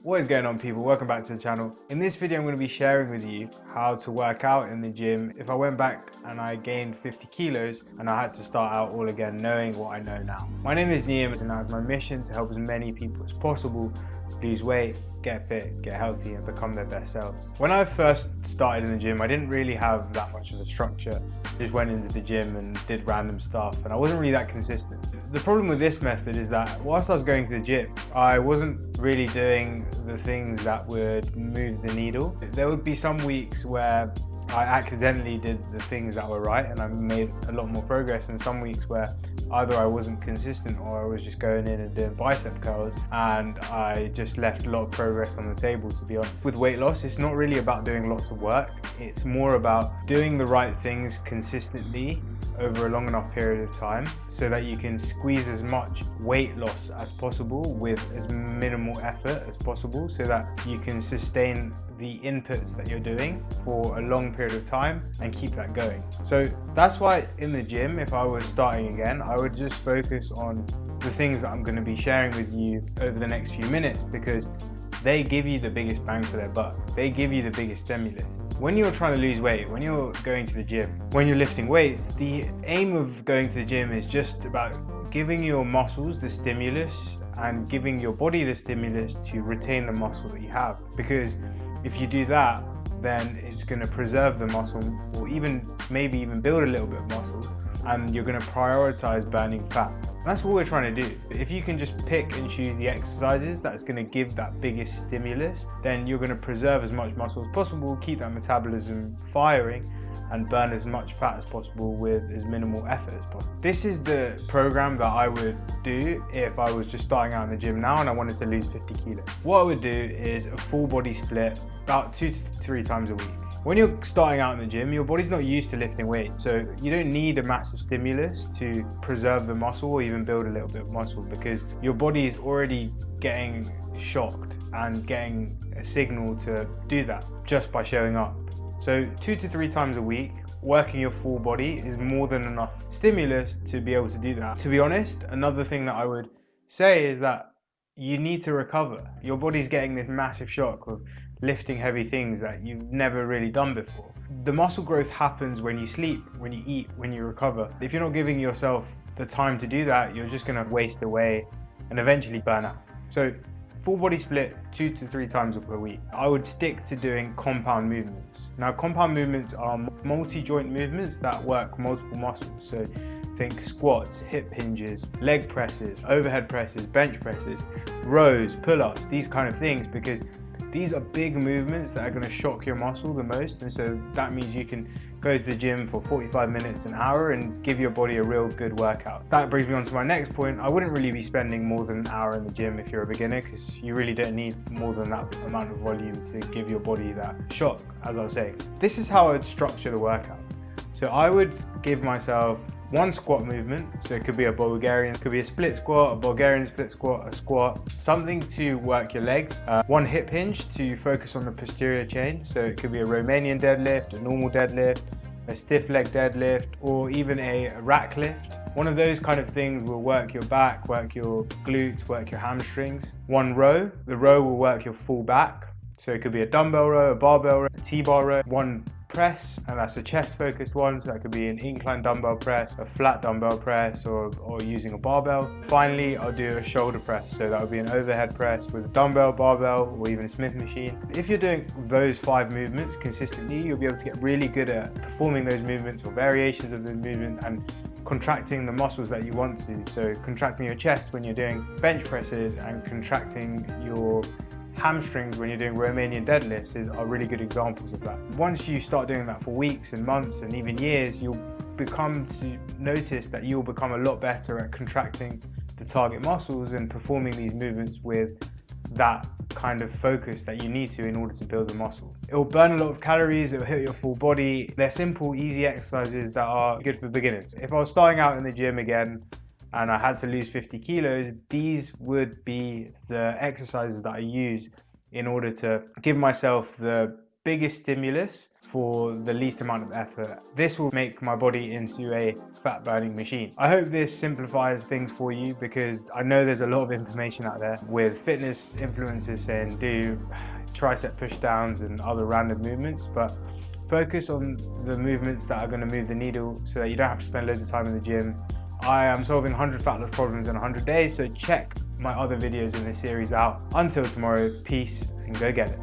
What is going on, people? Welcome back to the channel. In this video I'm going to be sharing with you how to work out in the gym if I went back and I gained 50 kilos and I had to start out all again knowing what I know now. My name is Niam and it's my mission to help as many people as possible lose weight, get fit, get healthy and become their best selves. When I first started in the gym, I didn't really have that much of a structure. Just went into the gym and did random stuff and I wasn't really that consistent. The problem with this method is that whilst I was going to the gym, I wasn't really doing the things that would move the needle. There would be some weeks where I accidentally did the things that were right and I made a lot more progress, and some weeks where either I wasn't consistent or I was just going in and doing bicep curls and I just left a lot of progress on the table, to be honest. With weight loss, it's not really about doing lots of work. It's more about doing the right things consistently over a long enough period of time so that you can squeeze as much weight loss as possible with as minimal effort as possible, so that you can sustain the inputs that you're doing for a long period of time and keep that going. So that's why in the gym, if I was starting again, I would just focus on the things that I'm going to be sharing with you over the next few minutes, because they give you the biggest bang for their buck. They give you the biggest stimulus. When you're trying to lose weight, when you're going to the gym, when you're lifting weights, the aim of going to the gym is just about giving your muscles the stimulus and giving your body the stimulus to retain the muscle that you have. Because if you do that, then it's going to preserve the muscle, or maybe even build a little bit of muscle, and you're going to prioritize burning fat. And that's what we're trying to do. If you can just pick and choose the exercises that's going to give that biggest stimulus, then you're going to preserve as much muscle as possible, keep that metabolism firing, and burn as much fat as possible with as minimal effort as possible. This is the program that I would do if I was just starting out in the gym now and I wanted to lose 50 kilos. What I would do is a full body split about 2 to 3 times a week. When you're starting out in the gym, your body's not used to lifting weight, so you don't need a massive stimulus to preserve the muscle or even build a little bit of muscle, because your body is already getting shocked and getting a signal to do that just by showing up. So 2 to 3 times a week, working your full body is more than enough stimulus to be able to do that. To be honest, another thing that I would say is that you need to recover. Your body's getting this massive shock of lifting heavy things that you've never really done before. The muscle growth happens when you sleep, when you eat, when you recover. If you're not giving yourself the time to do that, you're just gonna waste away and eventually burn out. So full body split 2 to 3 times per week. I would stick to doing compound movements. Now, compound movements are multi-joint movements that work multiple muscles. So think squats, hip hinges, leg presses, overhead presses, bench presses, rows, pull-ups, these kind of things, because these are big movements that are going to shock your muscle the most, and so that means you can go to the gym for 45 minutes, an hour, and give your body a real good workout. That brings me on to my next point. I wouldn't really be spending more than an hour in the gym if you're a beginner, because you really don't need more than that amount of volume to give your body that shock, as I was saying. This is how I'd structure the workout. So I would give myself one squat movement, so it could be a Bulgarian, it could be a split squat, a Bulgarian split squat, a squat, something to work your legs, one hip hinge to focus on the posterior chain, so it could be a Romanian deadlift, a normal deadlift, a stiff leg deadlift, or even a rack lift. One of those kind of things will work your back, work your glutes, work your hamstrings. One row, the row will work your full back, so it could be a dumbbell row, a barbell row, a T-bar row. One press, and that's a chest focused one, so that could be an incline dumbbell press, a flat dumbbell press, or using a barbell. Finally, I'll do a shoulder press, so that would be an overhead press with a dumbbell, barbell, or even a Smith machine. If you're doing those 5 movements consistently, you'll be able to get really good at performing those movements or variations of the movement and contracting the muscles that you want to. So contracting your chest when you're doing bench presses and contracting your hamstrings when you're doing Romanian deadlifts are really good examples of that. Once you start doing that for weeks and months and even years, you'll become to notice that you'll become a lot better at contracting the target muscles and performing these movements with that kind of focus that you need to in order to build the muscle. It'll burn a lot of calories, it'll hit your full body. They're simple, easy exercises that are good for beginners. If I was starting out in the gym again and I had to lose 50 kilos, these would be the exercises that I use in order to give myself the biggest stimulus for the least amount of effort. This will make my body into a fat burning machine. I hope this simplifies things for you, because I know there's a lot of information out there with fitness influencers saying do tricep push downs and other random movements, but focus on the movements that are going to move the needle so that you don't have to spend loads of time in the gym. I am solving 100 fat loss problems in 100 days, so check my other videos in this series out. Until tomorrow, peace and go get it.